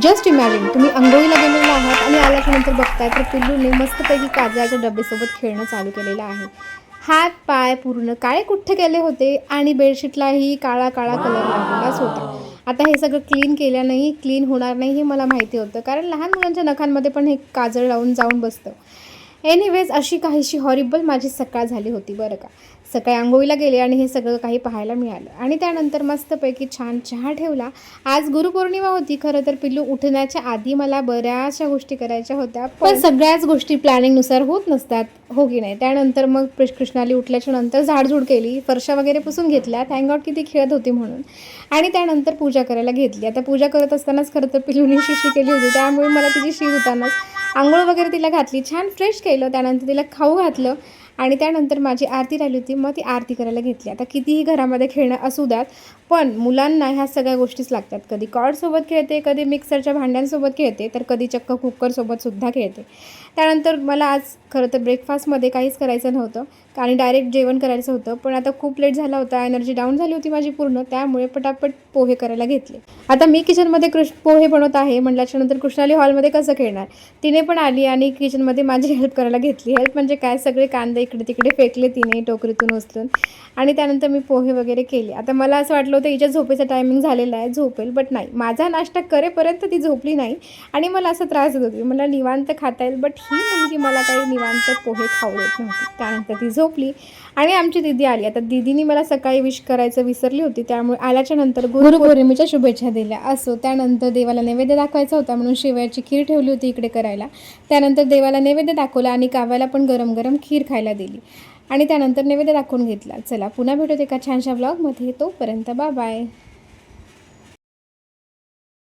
Just imagine तुम्ही अंघोळीला गेलेला आहात आणि आल्याच्यानंतर बघताय तर पिल्लूने मस्तपैकी काजळाच्या डब्यासोबत खेळणं चालू केलेलं आहे. हात पाय पूर्ण काळे कुठ्ठे केले होते आणि बेडशीटलाही काळा काळा कलर लागलेलाच होता. आता हे सगळं क्लीन केल्यानेही क्लीन होणार नाही हे मला माहिती होतं, कारण लहान मुलांच्या नखांमध्ये पण हे काजळ लावून जाऊन बसतं. एनिवेज अशी काहीशी हॉरिबल माझी सकाळ झाली होती बरं का. सकाळी अंघोळीला गेले आणि हे सगळं काही पाहायला मिळालं आणि त्यानंतर मस्तपैकी छान चहा ठेवला. आज गुरुपौर्णिमा होती. खरं तर पिल्लू उठण्याच्या आधी मला बऱ्याचशा गोष्टी करायच्या होत्या, पण सगळ्याच गोष्टी प्लॅनिंगनुसार होत नसतात, हो की नाही. त्यानंतर मग कृष्णाली उठल्याच्या नंतर झाडझूड केली, फरशा वगैरे पुसून घेतल्या, थँक किती खेळत होती म्हणून. आणि त्यानंतर पूजा करायला घेतली. आता पूजा करत असतानाच खरं तर पिल्लूने शिशी केली होती, त्यामुळे मला तिची शी होतानाच आंघोळ वगैरे तिला घातली, छान फ्रेश केलं, त्यानंतर तिला खाऊ घातलं आणि त्यानंतर माझी आरती राहिली होती, मग ती आरती करायला घेतली. आता कितीही घरामध्ये खेळणं असू द्यात, पण मुलांना ह्या सगळ्या गोष्टीच लागतात. कधी कॉर्डसोबत खेळते, कधी मिक्सरच्या भांड्यांसोबत खेळते, तर कधी चक्क कुकरसोबतसुद्धा खेळते. त्यानंतर मला आज खरं तर ब्रेकफास्टमध्ये काहीच करायचं नव्हतं आणि डायरेक्ट जेवण करायचं होतं, पण आता खूप लेट झाला होता, एनर्जी डाऊन झाली होती माझी पूर्ण, त्यामुळे पटापट पोहे करायला घेतले. आता मी किचनमध्ये पोहे बनवत आहे म्हटल्याच्यानंतर कृष्णाली हॉलमध्ये कसं खेळणार, तिने पण आली आणि किचनमध्ये माझी हेल्प करायला घेतली. हेल्प म्हणजे काय, सगळे कांदे इकडे तिकडे फेकले तिने टोकरीतून उचलून आणि त्यानंतर मी पोहे वगैरे केले. आता मला असं वाटलं होतं हिच्या झोपेचा टायमिंग झालेला आहे, झोपेल, बट नाही, माझा नाश्ता करेपर्यंत ती झोपली नाही आणि मला असा त्रास देत होती. मला निवांत खाता येईल, बट ही मुलगी मला काही निवांत पोहे खाऊ देत नव्हती. त्यानंतर ती झोपली आणि आमची दीदी आली. आता दीदीनी मला सकाळी विश करायचं विसरली होती, त्यामुळे आल्याच्या नंतर गुरुपौर्णिमेच्या शुभेच्छा दिल्या. असो, त्यानंतर देवाला नैवेद्य दाखवायचा होता म्हणून शेवयाची खीर ठेवली होती इकडे करायला. त्यानंतर देवाला नैवेद्य दाखवला आणि काव्याला पण गरम गरम खीर खायला दिली आणि त्यानंतर नैवेद्य दाखवून घेतला. चला पुन्हा भेटूत एका छानशा ब्लॉगमध्ये, तोपर्यंत बाय बाय.